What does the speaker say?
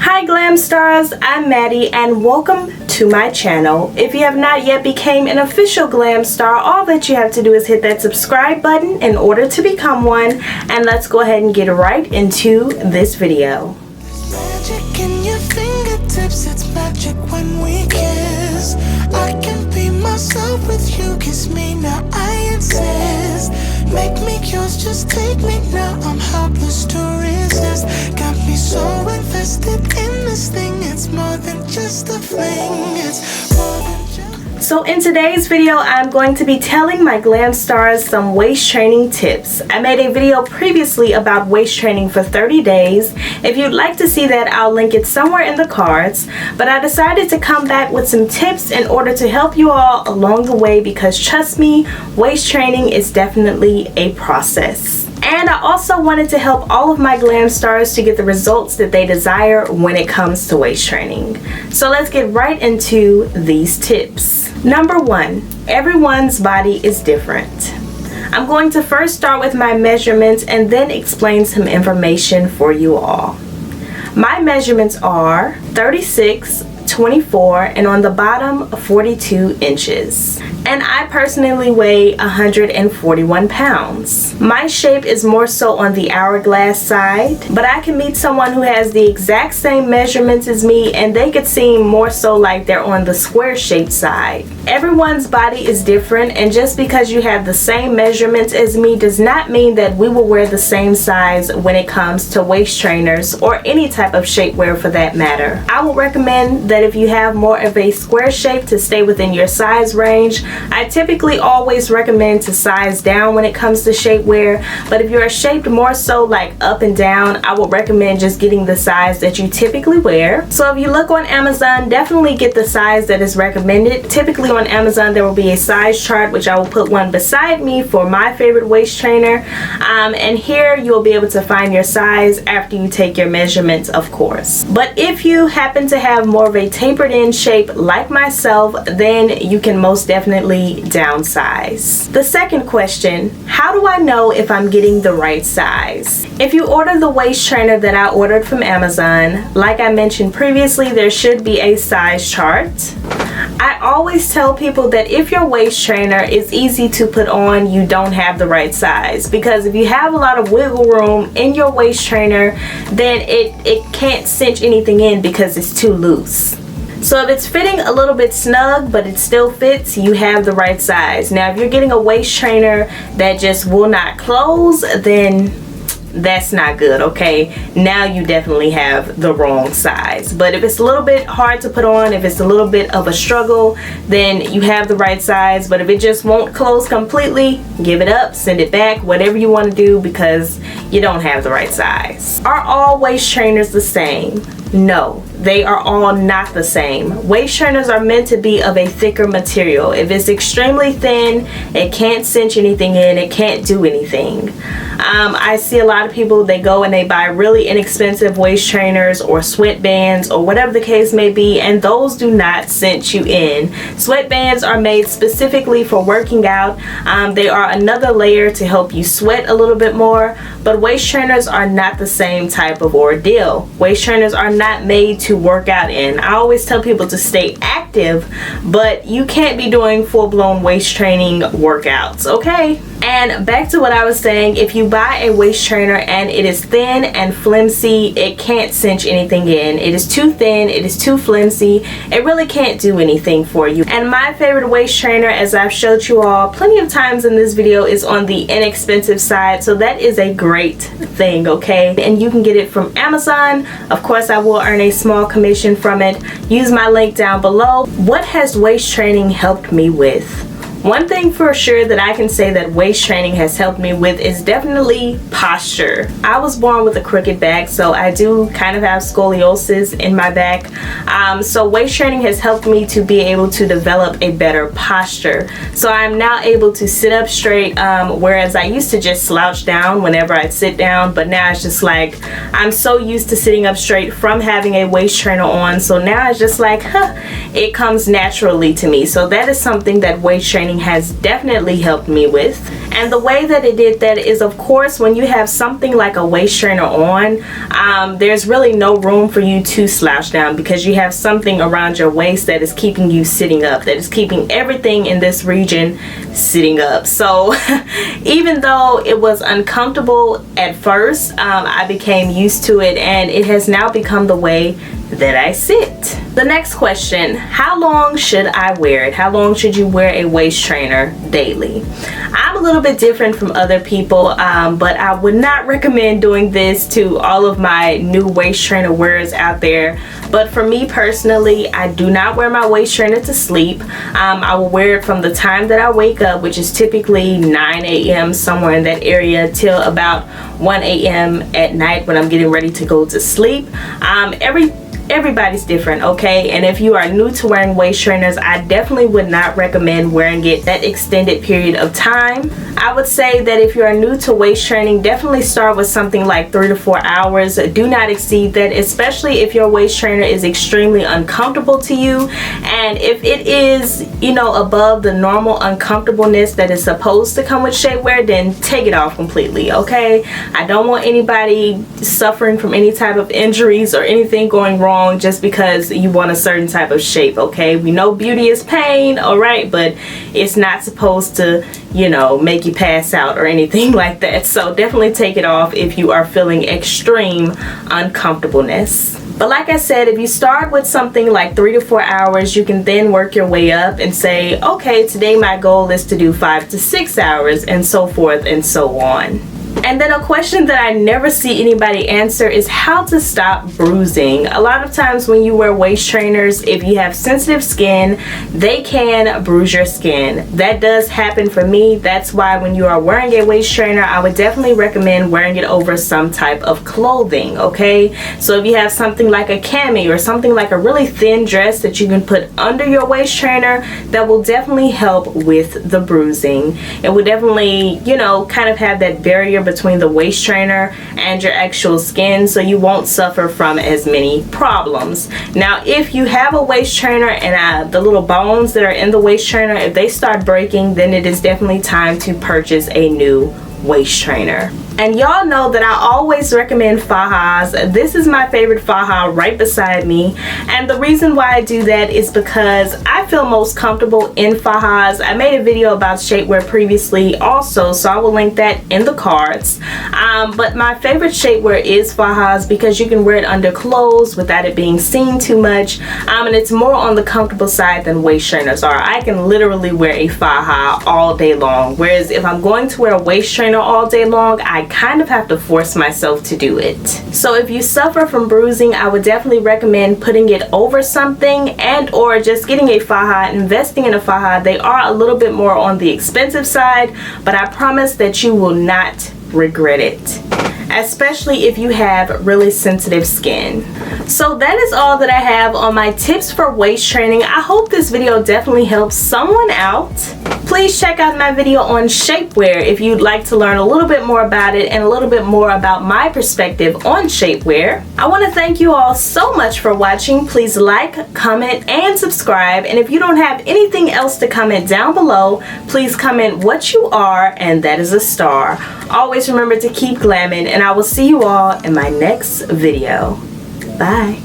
Hi Glam Stars, I'm Maddie and welcome to my channel. If you have not yet became an official Glam Star, all that you have to do is hit that subscribe button in order to become one, and let's go ahead and get right into this video. Magic in your fingertips, it's magic when we kiss. I can be myself with you, kiss me now, I insist. Make me yours, just take me now, I'm helpless to resist. Got me so invested in this thing, it's more than just a fling, it's more than just... So in today's video, I'm going to be telling my Glam Stars some waist training tips. I made a video previously about waist training for 30 days. If you'd like to see that, I'll link it somewhere in the cards. But I decided to come back with some tips in order to help you all along the way, because trust me, waist training is definitely a process. And I also wanted to help all of my Glam Stars to get the results that they desire when it comes to waist training. So let's get right into these tips. Number 1, everyone's body is different. I'm going to first start with my measurements and then explain some information for you all. My measurements are 36, 24, and on the bottom 42 inches. And I personally weigh 141 pounds. My shape is more so on the hourglass side, but I can meet someone who has the exact same measurements as me and they could seem more so like they're on the square shaped side. Everyone's body is different, and just because you have the same measurements as me does not mean that we will wear the same size when it comes to waist trainers or any type of shapewear for that matter. I would recommend that if you have more of a square shape to stay within your size range. I typically always recommend to size down when it comes to shapewear, but if you're shaped more so like up and down, I would recommend just getting the size that you typically wear. So if you look on Amazon, definitely get the size that is recommended. Typically on Amazon there will be a size chart, which I will put one beside me for my favorite waist trainer, and here you'll be able to find your size after you take your measurements, of course. But if you happen to have more of a tapered in shape like myself, then you can most definitely downsize. The second question, how do I know if I'm getting the right size? If you order the waist trainer that I ordered from Amazon, like I mentioned previously, there should be a size chart. I always tell people that if your waist trainer is easy to put on, you don't have the right size, because if you have a lot of wiggle room in your waist trainer, then it can't cinch anything in because it's too loose. So if it's fitting a little bit snug but it still fits, you have the right size. Now if you're getting a waist trainer that just will not close, then that's not good, okay? Now you definitely have the wrong size. But if it's a little bit hard to put on, if it's a little bit of a struggle, then you have the right size. But if it just won't close completely, give it up, send it back, whatever you want to do, because you don't have the right size. Are all waist trainers the same? No, they are all not the same. Waist trainers are meant to be of a thicker material. If it's extremely thin, it can't cinch anything in, it can't do anything. I see a lot of people, they go and they buy really inexpensive waist trainers or sweatbands or whatever the case may be, and those do not cinch you in. Sweatbands are made specifically for working out. They are another layer to help you sweat a little bit more, but waist trainers are not the same type of ordeal. Waist trainers are not made to work out in. I always tell people to stay active, but you can't be doing full-blown waist training workouts, okay? And back to what I was saying, if you buy a waist trainer and it is thin and flimsy, it can't cinch anything in. It is too thin, it is too flimsy, it really can't do anything for you. And my favorite waist trainer, as I've showed you all plenty of times in this video, is on the inexpensive side, so that is a great thing, okay? And you can get it from Amazon. Of course, I will earn a small commission from it. Use my link down below. What has waist training helped me with? One thing for sure that I can say that waist training has helped me with is definitely posture. I was born with a crooked back, so I do kind of have scoliosis in my back. So waist training has helped me to be able to develop a better posture. So I'm now able to sit up straight, whereas I used to just slouch down whenever I'd sit down, but now it's just like I'm so used to sitting up straight from having a waist trainer on, so now it's just like, it comes naturally to me. So that is something that waist training training has definitely helped me with. And the way that it did that is, of course, when you have something like a waist trainer on, there's really no room for you to slouch down because you have something around your waist that is keeping you sitting up, that is keeping everything in this region sitting up. So even though it was uncomfortable at first, I became used to it, and it has now become the way that I sit. The next question, how long should I wear it? How long should you wear a waist trainer daily? I'm a little bit different from other people, but I would not recommend doing this to all of my new waist trainer wearers out there. But for me personally, I do not wear my waist trainer to sleep. I will wear it from the time that I wake up, which is typically 9 a.m. somewhere in that area, till about 1 a.m. at night when I'm getting ready to go to sleep. Everybody's different, okay? And if you are new to wearing waist trainers, I definitely would not recommend wearing it that extended period of time. I would say that if you are new to waist training, definitely start with something like 3 to 4 hours. Do not exceed that, especially if your waist trainer is extremely uncomfortable to you. And if it is, you know, above the normal uncomfortableness that is supposed to come with shapewear, then take it off completely, okay? I don't want anybody suffering from any type of injuries or anything going wrong just because you want a certain type of shape, okay? We know beauty is pain, all right, but it's not supposed to, you know, make you pass out or anything like that. So definitely take it off if you are feeling extreme uncomfortableness. But like I said, if you start with something like 3 to 4 hours, you can then work your way up and say, okay, today my goal is to do 5 to 6 hours, and so forth and so on. And then a question that I never see anybody answer is how to stop bruising. A lot of times when you wear waist trainers, if you have sensitive skin, they can bruise your skin. That does happen for me. That's why when you are wearing a waist trainer, I would definitely recommend wearing it over some type of clothing, okay? So if you have something like a cami or something like a really thin dress that you can put under your waist trainer, that will definitely help with the bruising. It will definitely, you know, kind of have that barrier between the waist trainer and your actual skin, so you won't suffer from as many problems. Now, if you have a waist trainer and the little bones that are in the waist trainer, if they start breaking, then it is definitely time to purchase a new waist trainer. And y'all know that I always recommend Fajas. This is my favorite Faja right beside me, and the reason why I do that is because I feel most comfortable in Fajas. I made a video about shapewear previously also, so I will link that in the cards. But my favorite shapewear is Fajas because you can wear it under clothes without it being seen too much, and it's more on the comfortable side than waist trainers are. I can literally wear a Faja all day long, whereas if I'm going to wear a waist trainer all day long, I kind of have to force myself to do it. So if you suffer from bruising, I would definitely recommend putting it over something, and or just getting a Faja, investing in a Faja. They are a little bit more on the expensive side, but I promise that you will not regret it, especially if you have really sensitive skin. So that is all that I have on my tips for waist training. I hope this video definitely helps someone out. Please check out my video on shapewear if you'd like to learn a little bit more about it and a little bit more about my perspective on shapewear. I want to thank you all so much for watching. Please like, comment, and subscribe. And if you don't have anything else to comment down below, please comment what you are, and that is a star. Always remember to keep glamming, and I will see you all in my next video. Bye.